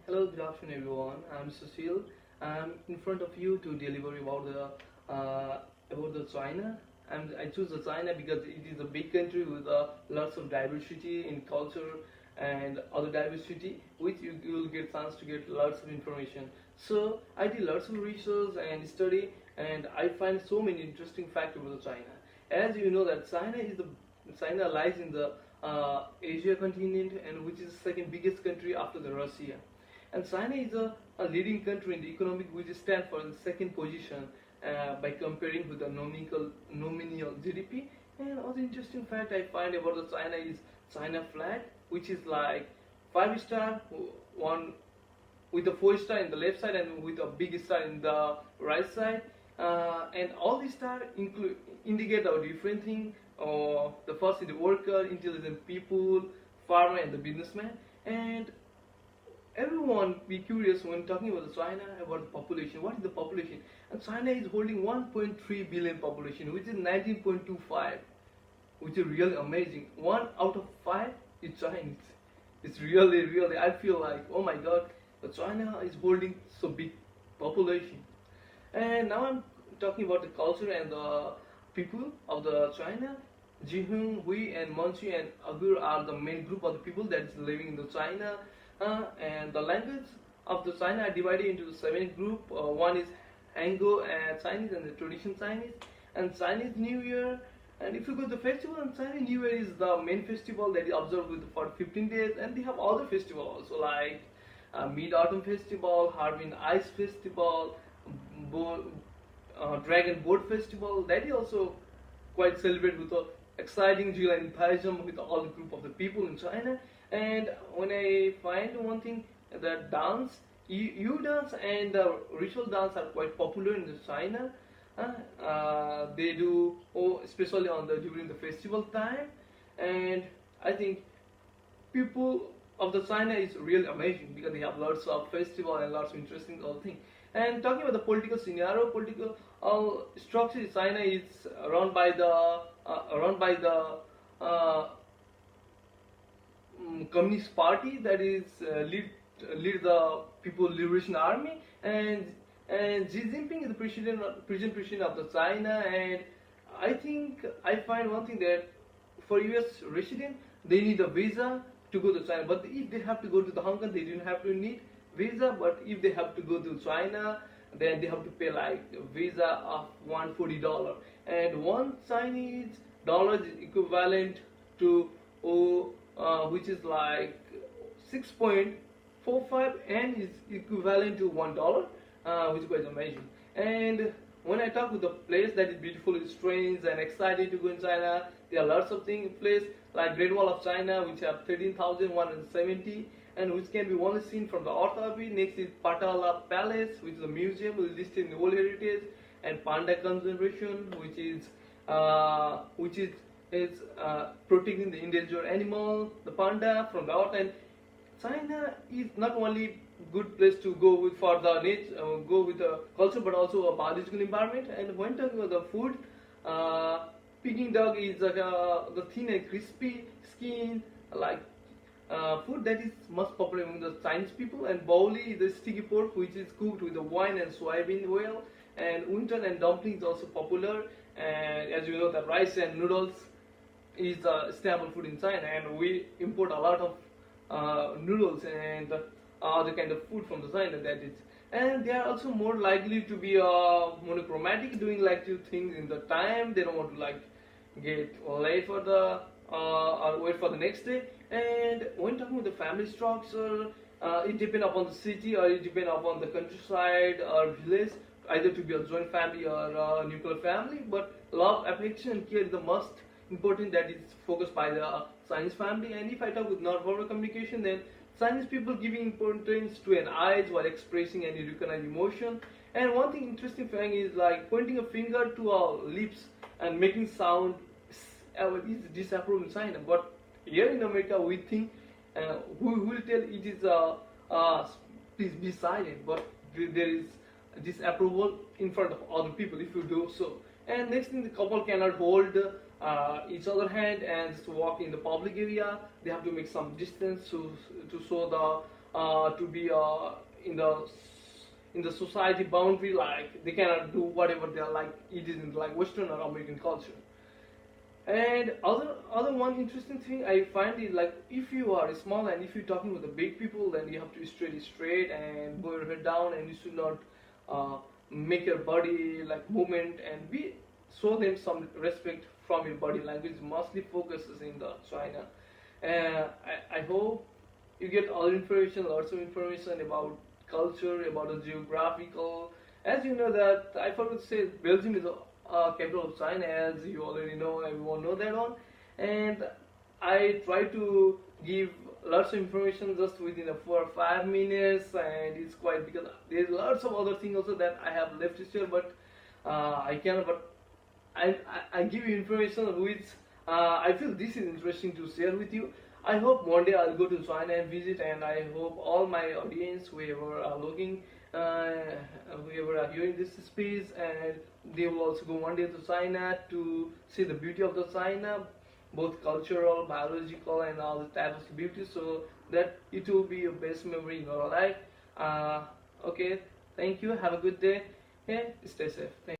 Hello, good afternoon, everyone. I'm Sushil. I'm in front of you to deliver about the China. I choose the China because it is a big country with lots of diversity in culture and other diversity, which you will get chance to get lots of information. So I did lots of research and study, and I find so many interesting facts about China. As you know, that China lies in the Asia continent, and which is the second biggest country after the Russia. And China is a leading country in the economic, which stands for the second position by comparing with the nominal GDP. And other interesting fact I find about the China is China flag, which is like 5 star, one with a 4 star in the left side and with a big star in the right side. And all these stars indicate a different thing. The first is the worker, intelligent people, farmer, and the businessman. And everyone be curious when talking about China about the population. What is the population? And China is holding 1.3 billion population, which is 19.25, which is really amazing. 1 out of 5 is Chinese. It's really, I feel like, oh my god, China is holding so big population. And now I'm talking about the culture and the people of the China. Jihun, Hui, and Manchu and Uyghur are the main group of the people that is living in the China. And the language of the China are divided into the 7 group. One is Hango and Chinese and the traditional Chinese and Chinese New Year. And if you go to the festival, and Chinese New Year is the main festival that is observed for 15 days. And they have other festivals also like Mid Autumn Festival, Harbin Ice Festival, Dragon Boat Festival. That is also quite celebrated with a exciting joy and enthusiasm with all the group of the people in China. And when I find one thing, that dance, you dance and ritual dance are quite popular in China. They do, especially during the festival time. And I think people of the China is really amazing because they have lots of festival and lots of interesting other things. And talking about the political scenario, political structure in China is run by the Communist Party, that is lead the People Liberation Army, and Xi Jinping is the president of the China. And I think I find one thing that for US resident they need a visa to go to China, but if they have to go to the Hong Kong, they didn't have to need visa. But if they have to go to China, then they have to pay like a visa of $140, and one Chinese dollar is equivalent to which is like 6.45 and is equivalent to $1, which is quite amazing. And when I talk with the place that is beautiful, strange and exciting to go in China, there are lots of things in place like Great Wall of China, which have 13,170 and which can be only seen from the Earth orbit. Next is Patala Palace, which is a museum listed in the World Heritage, and Panda Conservation, which is protecting the endangered animal, the panda, from the Earth. And China is not only good place to go with for the nature, go with the culture, but also a biological environment. And when talking about the food, Peking duck is the thin and crispy skin, like food that is most popular among the Chinese people. And baoli is the sticky pork, which is cooked with the wine and soybean oil. And wonton and dumpling is also popular. And as you know, the rice and noodles is a staple food in China, and we import a lot of noodles and other kind of food from the China. That is, and they are also more likely to be monochromatic, doing like two things in the time. They don't want to like get late for the or wait for the next day. And when talking about the family structure, it depends upon the city or it depends upon the countryside or village, either to be a joint family or a nuclear family. But love, affection, and care is the most important that is focused by the Chinese family. And if I talk with non-verbal communication, then Chinese people giving importance to an eyes while expressing any recognized emotion. And one thing interesting thing is like pointing a finger to our lips and making sound is disapproved in China. But here in America, we think we will tell it is please be silent. But there is disapproval in front of other people if you do so. And next thing, the couple cannot hold each other hand and just walk in the public area. They have to make some distance to show to be in the society boundary, like they cannot do whatever they are like. It is in like Western or American culture. And other one interesting thing I find is like if you are small and if you're talking with the big people, then you have to be straight and go your head down, and you should not uh, make your body like movement, and be show them some respect from your body language. Mostly focuses in the China. I hope you get all information, lots of information about culture, about the geographical. As you know that I forgot to say, Belgium is the capital of China, as you already know. Everyone know that one, and I try to give lots of information just within a 4 or 5 minutes, and it's quite because there's lots of other things also that I have left to share, but I cannot. But I give you information which I feel this is interesting to share with you. I hope one day I'll go to China and visit, and I hope all my audience, whoever are looking, whoever are hearing this speech, and they will also go one day to China to see the beauty of the China, both cultural, biological, and all the types of beauty, so that it will be your best memory in your life. Okay, thank you. Have a good day. And stay safe. Thank